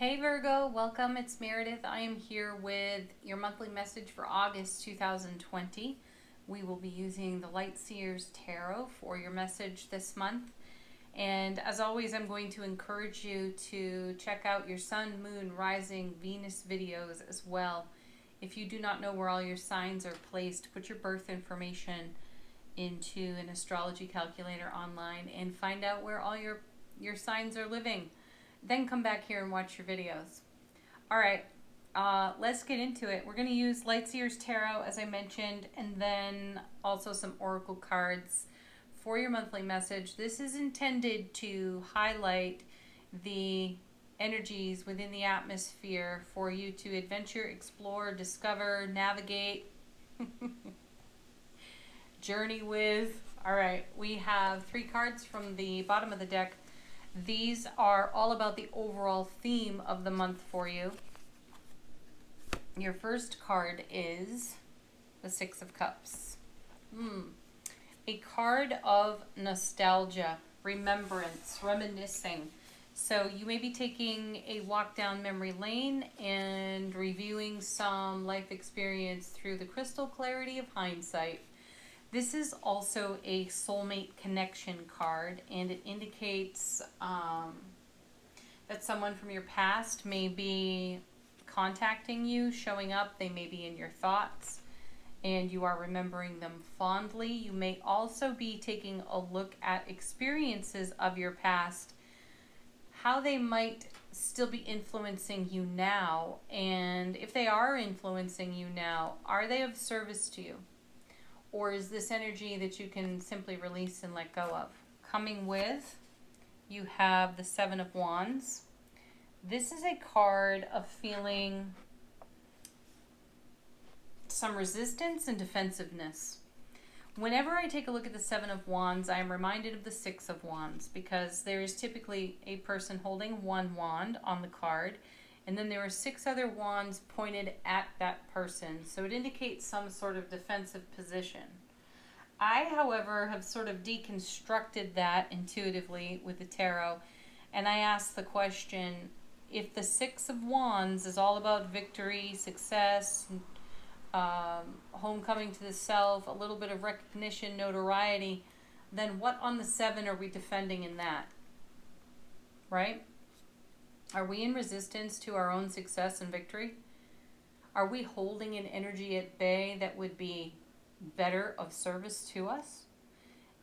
Hey Virgo, welcome. It's Meredith. I am here with your monthly message for August 2020. We will be using the Lightseer's Tarot for your message this month. And as always, I'm going to encourage you to check out your Sun, Moon, Rising, Venus videos as well. If you do not know where all your signs are placed, put your birth information into an astrology calculator online and find out where all your signs are living. Then come back here and watch your videos. All right, let's get into it. We're going to use Lightseer's Tarot, as I mentioned, and then also some oracle cards for your monthly message. This is intended to highlight the energies within the atmosphere for you to adventure, explore, discover, navigate, journey with. All right, we have 3 cards from the bottom of the deck. These are all about the overall theme of the month for you. Your first card is the 6 of Cups. A card of nostalgia, remembrance, reminiscing. So you may be taking a walk down memory lane and reviewing some life experience through the crystal clarity of hindsight. This is also a soulmate connection card, and it indicates that someone from your past may be contacting you, showing up. They may be in your thoughts, and you are remembering them fondly. You may also be taking a look at experiences of your past, how they might still be influencing you now, and if they are influencing you now, are they of service to you? Or is this energy that you can simply release and let go of? Coming with, you have the 7 of Wands. This is a card of feeling some resistance and defensiveness. Whenever I take a look at the 7 of Wands, I am reminded of the 6 of Wands, because there is typically a person holding one wand on the card, and then there are 6 other wands pointed at that person. So it indicates some sort of defensive position. I, however, have sort of deconstructed that intuitively with the tarot. And I ask the question, if the 6 of Wands is all about victory, success, homecoming to the self, a little bit of recognition, notoriety, then what on the 7 are we defending in that? Right? Are we in resistance to our own success and victory? Are we holding an energy at bay that would be better of service to us?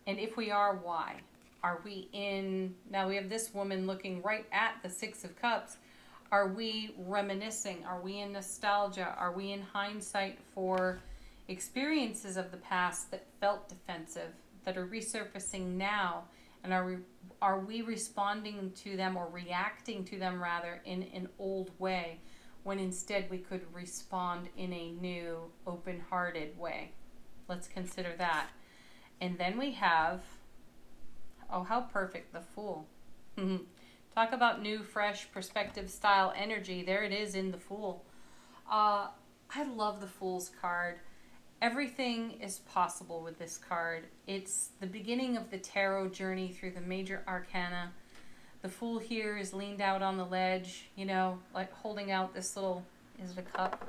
And if we are, why? Are we in, now we have this woman looking right at the 6 of Cups. Are we reminiscing? Are we in nostalgia? Are we in hindsight for experiences of the past that felt defensive, that are resurfacing now? And are we responding to them, or reacting to them rather, in an old way, when instead we could respond in a new, open-hearted way? Let's consider that. And then we have, oh, how perfect, the Fool. Talk about new, fresh, perspective, style, energy. There it is in the Fool. I love the Fool's card. Everything is possible with this card. It's the beginning of the tarot journey through the major arcana. The Fool here is leaned out on the ledge, you know, like holding out this little, is it a cup?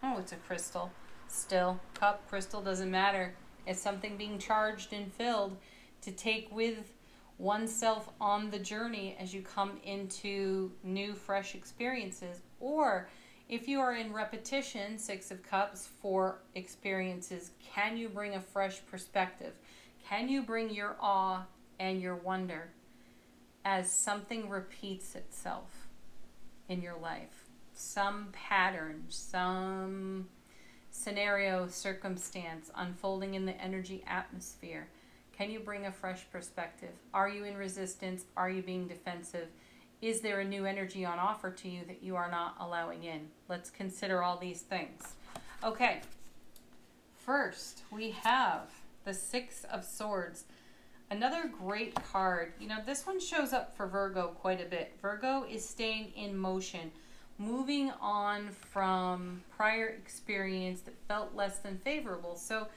Oh, it's a crystal. Still, cup, crystal, doesn't matter. It's something being charged and filled to take with oneself on the journey as you come into new, fresh experiences. Or if you are in repetition, 6 of Cups, for experiences, can you bring a fresh perspective? Can you bring your awe and your wonder as something repeats itself in your life? Some pattern, some scenario, circumstance unfolding in the energy atmosphere. Can you bring a fresh perspective? Are you in resistance? Are you being defensive? Is there a new energy on offer to you that you are not allowing in? Let's consider all these things. Okay, first we have the 6 of Swords. Another great card. You know, this one shows up for Virgo quite a bit. Virgo is staying in motion, moving on from prior experience that felt less than favorable. So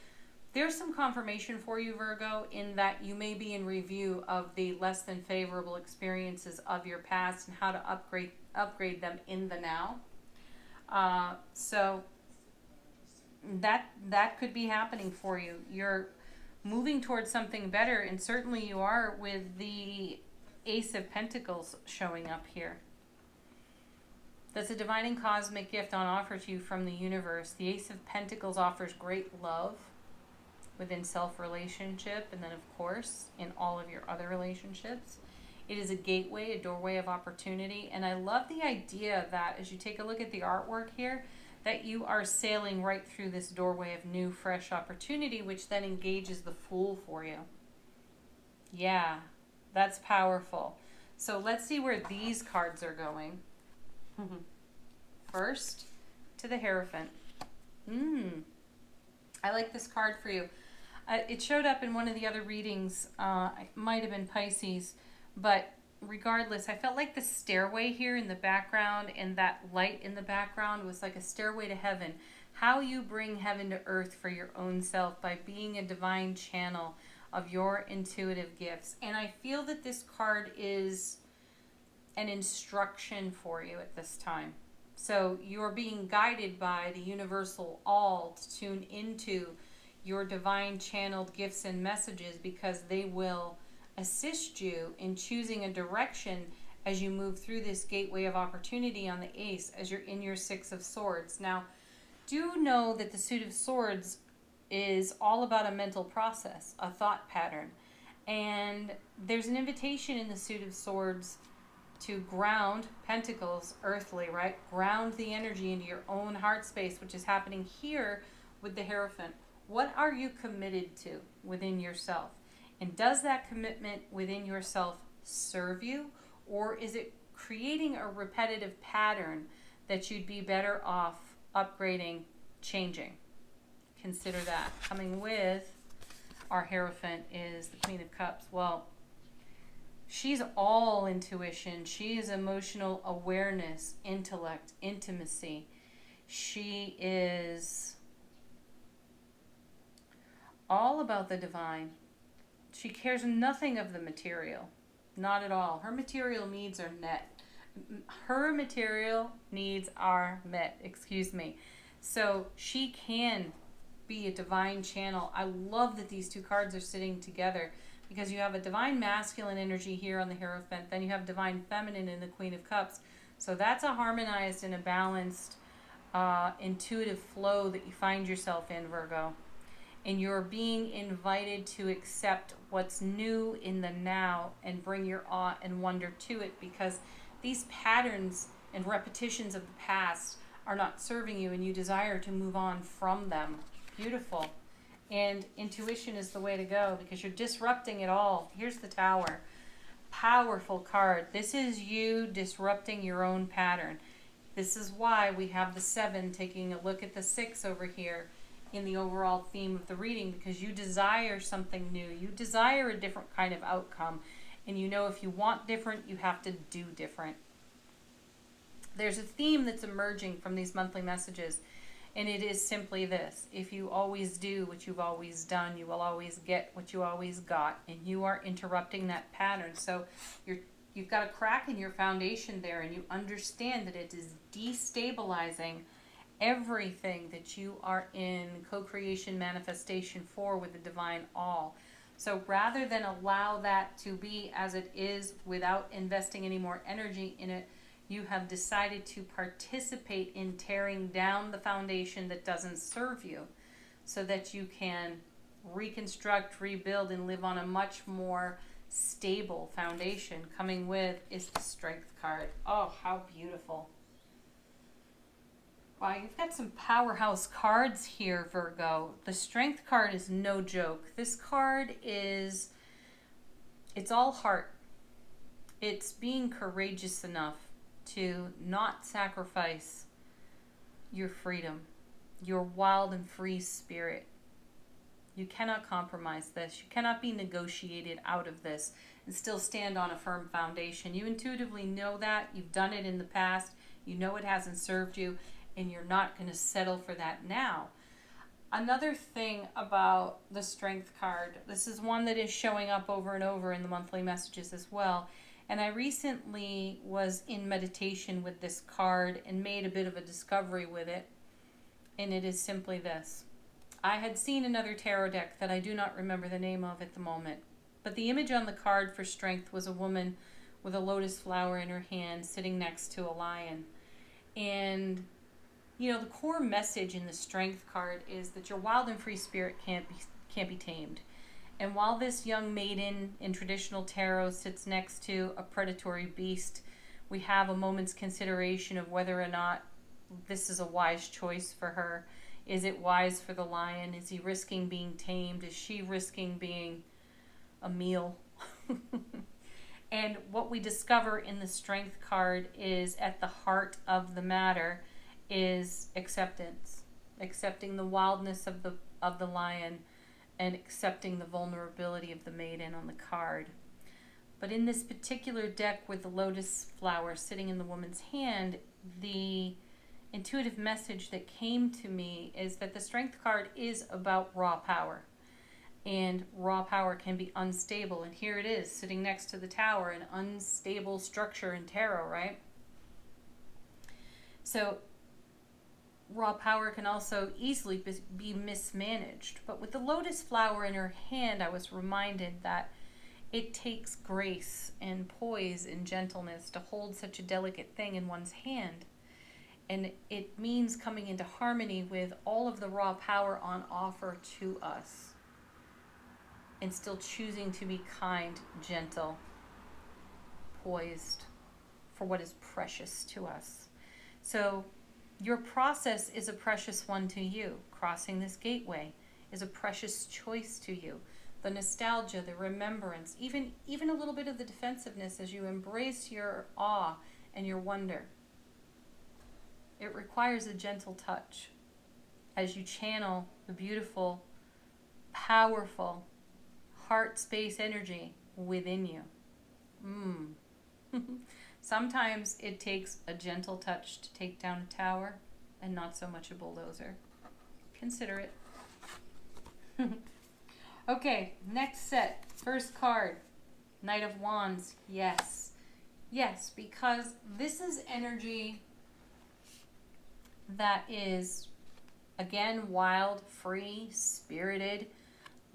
There's some confirmation for you, Virgo, in that you may be in review of the less than favorable experiences of your past and how to upgrade them in the now. So that could be happening for you. You're moving towards something better, and certainly you are with the Ace of Pentacles showing up here. That's a divine and cosmic gift on offer to you from the universe. The Ace of Pentacles offers great love within self-relationship, and then of course in all of your other relationships. It is a gateway, a doorway of opportunity, and I love the idea that as you take a look at the artwork here, that you are sailing right through this doorway of new, fresh opportunity, which then engages the Fool for you. Yeah, that's powerful. So let's see where these cards are going. First, to the Hierophant. I like this card for you. It showed up in one of the other readings. It might have been Pisces, but regardless, I felt like the stairway here in the background and that light in the background was like a stairway to heaven. How you bring heaven to earth for your own self by being a divine channel of your intuitive gifts. And I feel that this card is an instruction for you at this time. So you're being guided by the universal all to tune into your divine channeled gifts and messages, because they will assist you in choosing a direction as you move through this gateway of opportunity on the Ace, as you're in your Six of Swords. Now, do know that the Suit of Swords is all about a mental process, a thought pattern. And there's an invitation in the Suit of Swords to ground, Pentacles, earthly, right? Ground the energy into your own heart space, which is happening here with the Hierophant. What are you committed to within yourself? And does that commitment within yourself serve you? Or is it creating a repetitive pattern that you'd be better off upgrading, changing? Consider that. Coming with our Hierophant is the Queen of Cups. Well, she's all intuition. She is emotional awareness, intellect, intimacy. She is all about the divine. She cares nothing of the material. Not at all. Her material needs are met. Her material needs are met, excuse me. So she can be a divine channel. I love that these two cards are sitting together, because you have a divine masculine energy here on the Hierophant, then you have divine feminine in the Queen of Cups. So that's a harmonized and a balanced intuitive flow that you find yourself in, Virgo. And you're being invited to accept what's new in the now and bring your awe and wonder to it, because these patterns and repetitions of the past are not serving you, and you desire to move on from them. Beautiful. And intuition is the way to go, because you're disrupting it all. Here's the Tower. Powerful card. This is you disrupting your own pattern. This is why we have the 7 taking a look at the 6 over here in the overall theme of the reading, because you desire something new. You desire a different kind of outcome. And you know if you want different, you have to do different. There's a theme that's emerging from these monthly messages, and it is simply this: if you always do what you've always done, you will always get what you always got, and you are interrupting that pattern. So you've got a crack in your foundation there, and you understand that it is destabilizing everything that you are in co-creation manifestation for with the divine all. So rather than allow that to be as it is without investing any more energy in it, you have decided to participate in tearing down the foundation that doesn't serve you, so that you can reconstruct, rebuild, and live on a much more stable foundation. Coming with is the Strength card. Oh, how beautiful. Wow, you've got some powerhouse cards here, Virgo. The Strength card is no joke. This card is, it's all heart. It's being courageous enough to not sacrifice your freedom, your wild and free spirit. You cannot compromise this. You cannot be negotiated out of this and still stand on a firm foundation. You intuitively know that. You've done it in the past. You know it hasn't served you, and you're not going to settle for that now. Another thing about the Strength card, this is one that is showing up over and over in the monthly messages as well. And I recently was in meditation with this card and made a bit of a discovery with it. And it is simply this. I had seen another tarot deck that I do not remember the name of at the moment. But the image on the card for Strength was a woman with a lotus flower in her hand sitting next to a lion. And you know, the core message in the Strength card is that your wild and free spirit can't be tamed. And while this young maiden in traditional tarot sits next to a predatory beast, we have a moment's consideration of whether or not this is a wise choice for her. Is it wise for the lion? Is he risking being tamed? Is she risking being a meal? And what we discover in the Strength card is at the heart of the matter is acceptance, accepting the wildness of the lion and accepting the vulnerability of the maiden on the card. But in this particular deck with the lotus flower sitting in the woman's hand, the intuitive message that came to me is that the Strength card is about raw power, and raw power can be unstable. And here it is sitting next to the tower, an unstable structure in tarot, right? So raw power can also easily be mismanaged. But with the lotus flower in her hand, I was reminded that it takes grace and poise and gentleness to hold such a delicate thing in one's hand. And it means coming into harmony with all of the raw power on offer to us, and still choosing to be kind, gentle, poised for what is precious to us. So your process is a precious one to you. Crossing this gateway is a precious choice to you. The nostalgia, the remembrance, even a little bit of the defensiveness as you embrace your awe and your wonder. It requires a gentle touch as you channel the beautiful, powerful heart space energy within you. Sometimes it takes a gentle touch to take down a tower and not so much a bulldozer. Consider it. Okay, next set. First card, Knight of Wands. Yes. Yes, because this is energy that is, again, wild, free, spirited,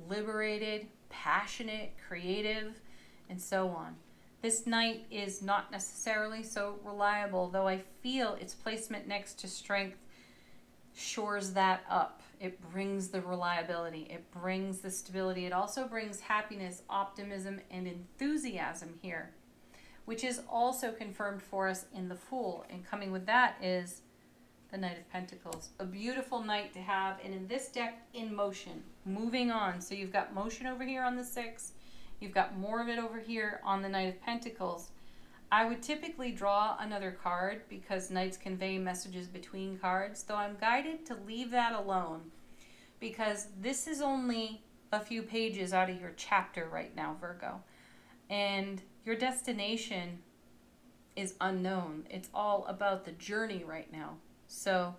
liberated, passionate, creative, and so on. This knight is not necessarily so reliable, though I feel its placement next to Strength shores that up. It brings the reliability. It brings the stability. It also brings happiness, optimism, and enthusiasm here, which is also confirmed for us in the Fool. And coming with that is the Knight of Pentacles. A beautiful knight to have, and in this deck, in motion. Moving on. So you've got motion over here on the 6. You've got more of it over here on the Knight of Pentacles. I would typically draw another card because knights convey messages between cards, though I'm guided to leave that alone because this is only a few pages out of your chapter right now, Virgo. And your destination is unknown. It's all about the journey right now. So,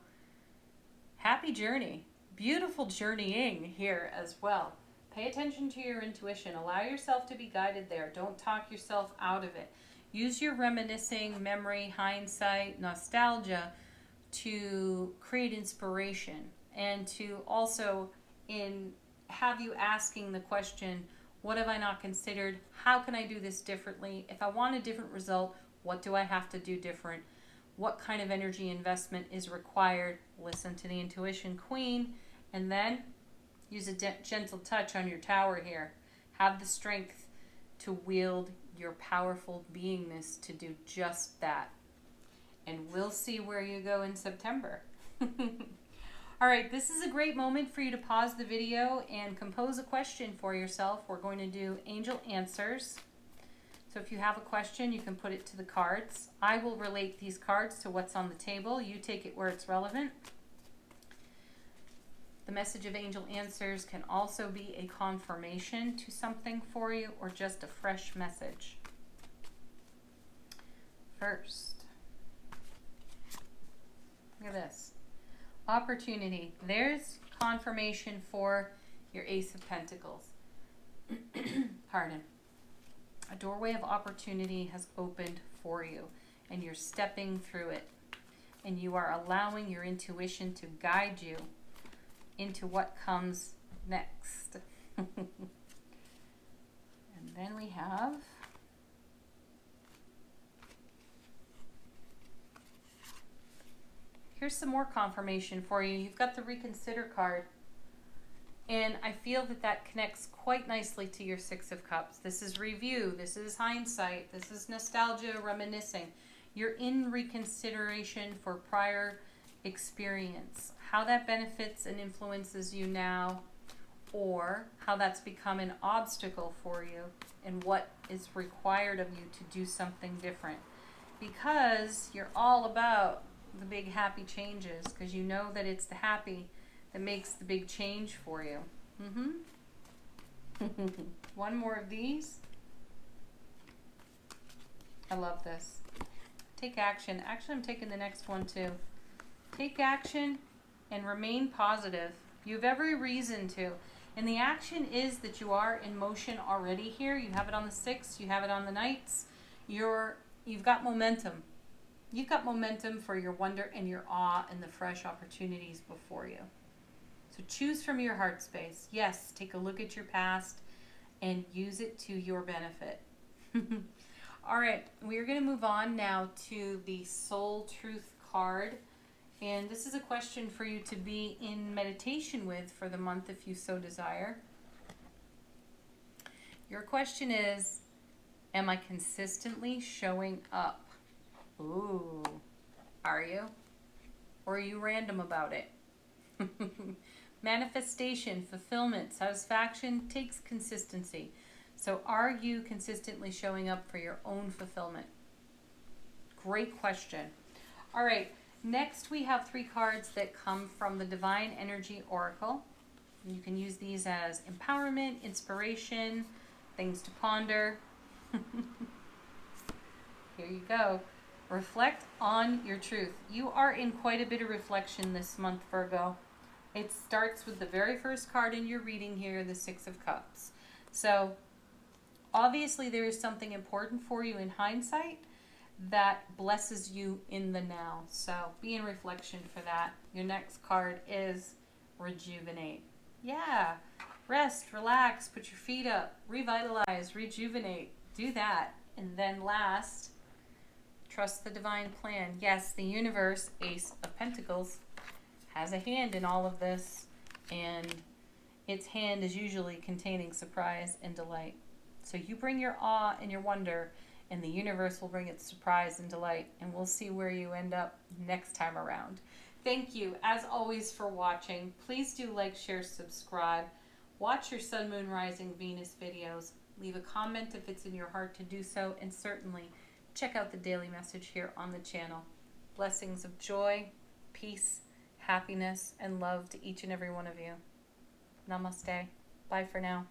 happy journey. Beautiful journeying here as well. Pay attention to your intuition. Allow yourself to be guided there. Don't talk yourself out of it. Use your reminiscing, memory, hindsight, nostalgia to create inspiration and to also have you asking the question, what have I not considered? How can I do this differently? If I want a different result, what do I have to do different? What kind of energy investment is required? Listen to the intuition queen, and then use a gentle touch on your tower here. Have the strength to wield your powerful beingness to do just that. And we'll see where you go in September. All right, this is a great moment for you to pause the video and compose a question for yourself. We're going to do angel answers. So if you have a question, you can put it to the cards. I will relate these cards to what's on the table. You take it where it's relevant. The message of angel answers can also be a confirmation to something for you or just a fresh message. First, look at this. Opportunity. There's confirmation for your Ace of Pentacles. Pardon. A doorway of opportunity has opened for you, and you're stepping through it. And you are allowing your intuition to guide you into what comes next. And then we have here's some more confirmation for you. You've got the Reconsider card. And I feel that that connects quite nicely to your Six of Cups. This is review. This is hindsight. This is nostalgia, reminiscing. You're in reconsideration for prior experience. How that benefits and influences you now, or how that's become an obstacle for you, and what is required of you to do something different. Because you're all about the big happy changes, because you know that it's the happy that makes the big change for you. One more of these. I love this. Take action. Actually, I'm taking the next one too. Take action and remain positive. You have every reason to. And the action is that you are in motion already here. You have it on the 6th. You have it on the Knights. You've got momentum. You've got momentum for your wonder and your awe and the fresh opportunities before you. So choose from your heart space. Yes, take a look at your past and use it to your benefit. All right, we're going to move on now to the Soul Truth card. And this is a question for you to be in meditation with for the month if you so desire. Your question is, am I consistently showing up? Ooh, are you? Or are you random about it? Manifestation, fulfillment, satisfaction takes consistency. So are you consistently showing up for your own fulfillment? Great question. All right, next we have 3 cards that come from the Divine Energy Oracle. You can use these as empowerment, inspiration, things to ponder. Here you go. Reflect on your truth. You are in quite a bit of reflection this month, Virgo. It starts with the very first card in your reading here, the 6 of Cups. So obviously there is something important for you in hindsight that blesses you in the now. So be in reflection for that. Your next card is rejuvenate. Yeah, rest, relax, put your feet up, revitalize, rejuvenate. Do that. And then last, trust the divine plan. Yes, the universe, Ace of Pentacles, has a hand in all of this, and its hand is usually containing surprise and delight. So you bring your awe and your wonder, and the universe will bring its surprise and delight, and we'll see where you end up next time around. Thank you, as always, for watching. Please do like, share, subscribe. Watch your Sun, Moon, Rising, Venus videos. Leave a comment if it's in your heart to do so, and certainly check out the daily message here on the channel. Blessings of joy, peace, happiness, and love to each and every one of you. Namaste. Bye for now.